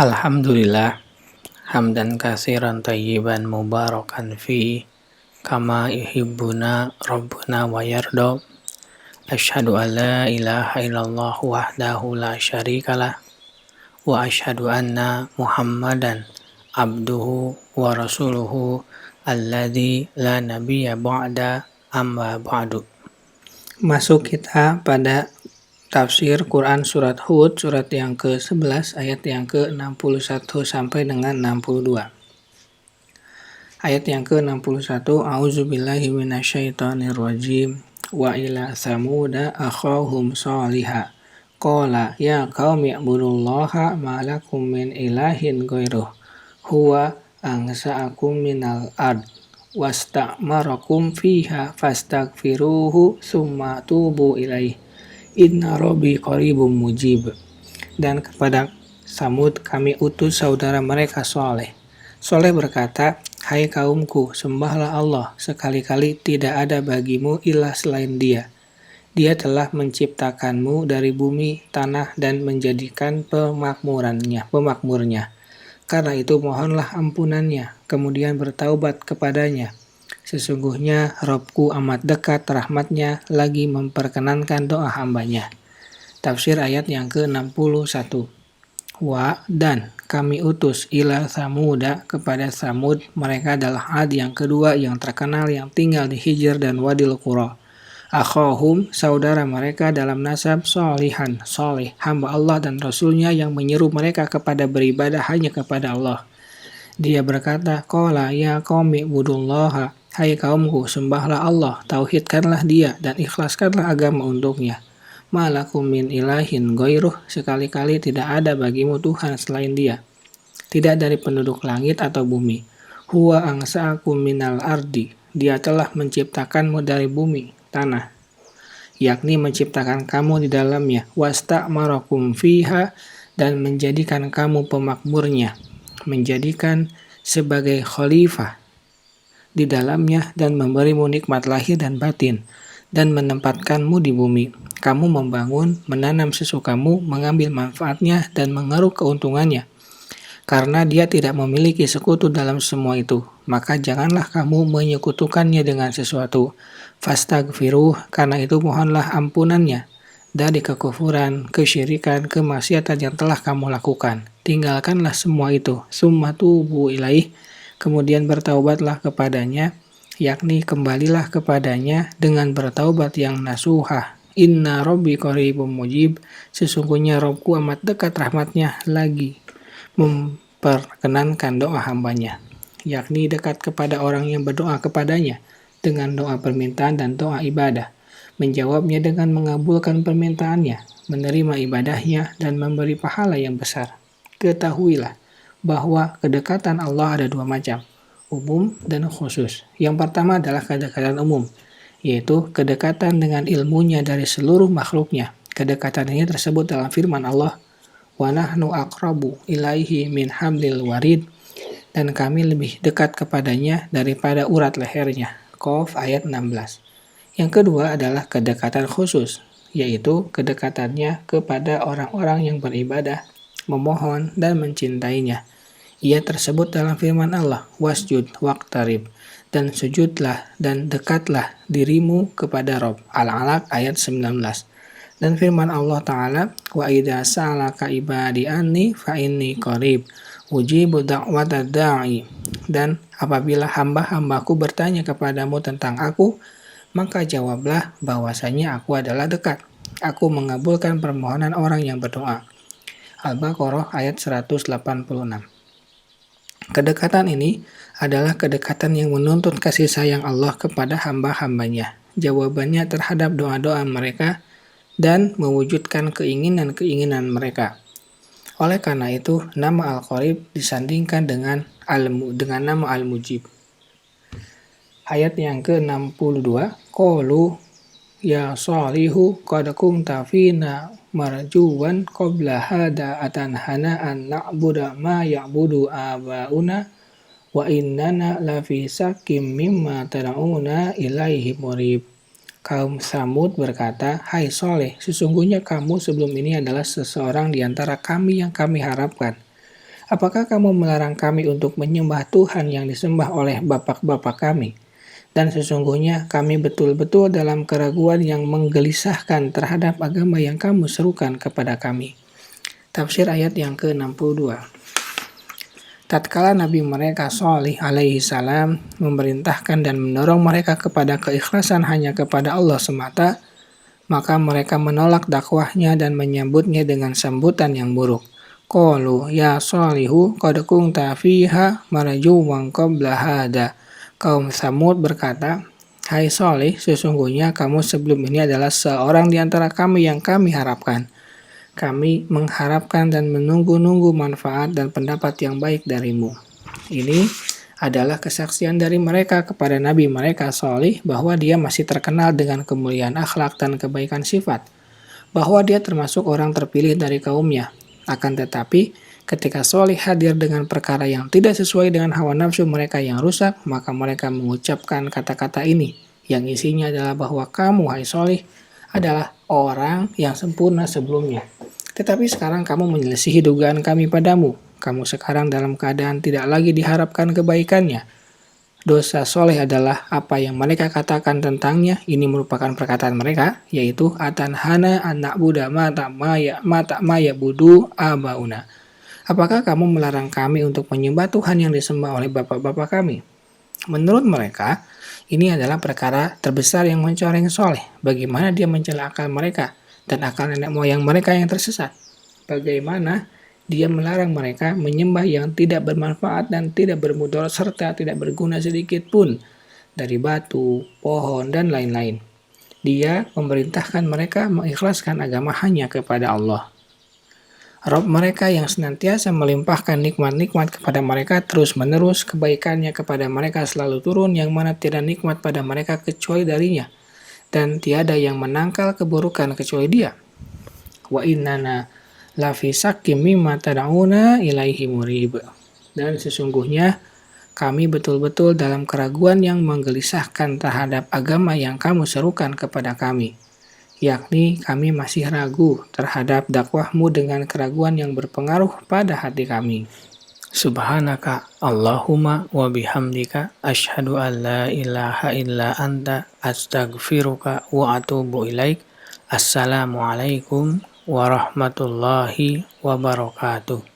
Alhamdulillah, hamdan katsiran tayyiban mubarakan fi kama yuhibbuna rabbuna wa yarda. Asyhadu an la ilaha illallah wahdahu la syarikalah wa asyhadu anna Muhammadan abduhu wa rasuluhu alladzi la nabiyya ba'da amma ba'du. Masuk kita pada tafsir Quran Surat Hud, surat yang ke-11 ayat yang ke-61 sampai dengan 62. Ayat yang ke-61, A'udzubillahi minasyaitonirrajim. Wa ila samuda akhahum shaliha. Qala ya qaumi ibudullaha ma lakum min ilahin ghairuh. Huwa ansa'akum minal ard wasta'marakum fiha fastaghfiruhu summa tubu ilaih. Inna Rabbi qaribum mujib. Dan kepada Samud kami utus saudara mereka Saleh. Saleh berkata, hai kaumku, sembahlah Allah, sekali-kali tidak ada bagimu ilah selain Dia. Dia telah menciptakanmu dari bumi, tanah, dan menjadikan pemakmurnya. Karena itu mohonlah ampunannya, kemudian bertaubat kepadanya. Sesungguhnya Robku amat dekat rahmatnya, lagi memperkenankan doa hambanya. Tafsir ayat yang ke-61. Wa dan kami utus ila Samuda kepada Samud, mereka adalah Ad yang kedua yang terkenal yang tinggal di Hijr dan Wadil Qura. Akhahum, saudara mereka dalam nasab Shalihan, Saleh, hamba Allah dan Rasulnya yang menyeru mereka kepada beribadah hanya kepada Allah. Dia berkata, Qala ya qaumi ibudullaha. Hai kaumku, sembahlah Allah, tauhidkanlah Dia, dan ikhlaskanlah agama untuknya. Malakum min ilahin ghairuh, sekali-kali tidak ada bagimu Tuhan selain Dia. Tidak dari penduduk langit atau bumi. Huwa ansa'akum minal ardi, Dia telah menciptakanmu dari bumi, tanah. Yakni menciptakan kamu di dalamnya. Wasta'marakum fiha, dan menjadikan kamu pemakmurnya. Menjadikan sebagai khalifah di dalamnya dan memberimu nikmat lahir dan batin dan menempatkanmu di bumi. Kamu membangun, menanam sesukamu, mengambil manfaatnya dan mengeruk keuntungannya. Karena Dia tidak memiliki sekutu dalam semua itu, maka janganlah kamu menyekutukannya dengan sesuatu. Fastaghfiruh, karena itu mohonlah ampunannya dari kekufuran, kesyirikan, kemaksiatan yang telah kamu lakukan. Tinggalkanlah semua itu. Summa tubu ilaih, kemudian bertaubatlah kepadanya, yakni kembalilah kepadanya dengan bertaubat yang nasuhah. Inna Rabbi qaribum mujib, sesungguhnya Robku amat dekat rahmatnya, lagi memperkenankan doa hambanya, yakni dekat kepada orang yang berdoa kepadanya dengan doa permintaan dan doa ibadah, menjawabnya dengan mengabulkan permintaannya, menerima ibadahnya, dan memberi pahala yang besar. Ketahuilah bahwa kedekatan Allah ada dua macam, umum dan khusus. Yang pertama adalah kedekatan umum, yaitu kedekatan dengan ilmunya dari seluruh makhluknya. Kedekatan ini tersebut dalam firman Allah, wa nahnu aqrabu ilaihi min hablil warid, dan kami lebih dekat kepadanya daripada urat lehernya. Qaf ayat 16. Yang kedua adalah kedekatan khusus, yaitu kedekatannya kepada orang-orang yang beribadah, memohon, dan mencintainya. Ia tersebut dalam firman Allah, wasjud waqtarib, dan sujudlah dan dekatlah dirimu kepada Rob. Al-Alaq ayat 19. Dan firman Allah Ta'ala, wa idza sa'alaka ibadi anni fa inni qarib ujibu da'watad da'i, dan apabila hamba-hambaku bertanya kepadamu tentang aku, maka jawablah bahwasanya aku adalah dekat. Aku mengabulkan permohonan orang yang berdoa. Al-Baqarah ayat 186. Kedekatan ini adalah kedekatan yang menuntut kasih sayang Allah kepada hamba-hambanya. Jawabannya terhadap doa-doa mereka dan mewujudkan keinginan-keinginan mereka. Oleh karena itu, nama Al-Qarib disandingkan dengan nama Al-Mujib. Ayat yang ke-62, Qalu ya Salihu qad kunta fina marjuwan qabla hada atanhana an na'budu ma ya'budu abauna wa innana lafi sakim mimma tad'una ilaihi murib. Kaum Samud berkata, hai Saleh, sesungguhnya kamu sebelum ini adalah seseorang di antara kami yang kami harapkan. Apakah kamu melarang kami untuk menyembah Tuhan yang disembah oleh bapak-bapak kami? Dan sesungguhnya kami betul-betul dalam keraguan yang menggelisahkan terhadap agama yang kamu serukan kepada kami. Tafsir ayat yang ke-62. Tatkala Nabi mereka Shalih alaihi salam memerintahkan dan mendorong mereka kepada keikhlasan hanya kepada Allah semata, maka mereka menolak dakwahnya dan menyambutnya dengan sambutan yang buruk. Qalu ya Shalihu qad kunta fiha marjuwan qabla hada. Kaum Tsamud berkata, "Hai Shalih, sesungguhnya kamu sebelum ini adalah seorang di antara kami yang kami harapkan. Kami mengharapkan dan menunggu-nunggu manfaat dan pendapat yang baik darimu." Ini adalah kesaksian dari mereka kepada Nabi mereka Shalih bahwa dia masih terkenal dengan kemuliaan akhlak dan kebaikan sifat, bahwa dia termasuk orang terpilih dari kaumnya. Akan tetapi, ketika Shalih hadir dengan perkara yang tidak sesuai dengan hawa nafsu mereka yang rusak, maka mereka mengucapkan kata-kata ini, yang isinya adalah bahwa kamu, hai Shalih, adalah orang yang sempurna sebelumnya. Tetapi sekarang kamu menyelisihi dugaan kami padamu. Kamu sekarang dalam keadaan tidak lagi diharapkan kebaikannya. Dosa Shalih adalah apa yang mereka katakan tentangnya. Ini merupakan perkataan mereka, yaitu atanhana an na'budu ma ta'maya budu abauna. Apakah kamu melarang kami untuk menyembah Tuhan yang disembah oleh bapak-bapak kami? Menurut mereka, ini adalah perkara terbesar yang mencoreng Shalih. Bagaimana dia mencela akal mereka dan akal nenek moyang mereka yang tersesat. Bagaimana dia melarang mereka menyembah yang tidak bermanfaat dan tidak bermudarat serta tidak berguna sedikit pun dari batu, pohon, dan lain-lain. Dia memerintahkan mereka mengikhlaskan agama hanya kepada Allah. Rabb mereka yang senantiasa melimpahkan nikmat-nikmat kepada mereka terus-menerus, kebaikannya kepada mereka selalu turun, yang mana tiada nikmat pada mereka kecuali darinya, dan tiada yang menangkal keburukan kecuali dia. Wa innana lafi sakkim mimma tad'una ilaihi murib. Dan sesungguhnya kami betul-betul dalam keraguan yang menggelisahkan terhadap agama yang kamu serukan kepada kami. Yakni kami masih ragu terhadap dakwahmu dengan keraguan yang berpengaruh pada hati kami. Subhanaka Allahumma wa bihamdika asyhadu an la ilaha illa anta astaghfiruka wa atubu ilaik. Assalamualaikum warahmatullahi wabarakatuh.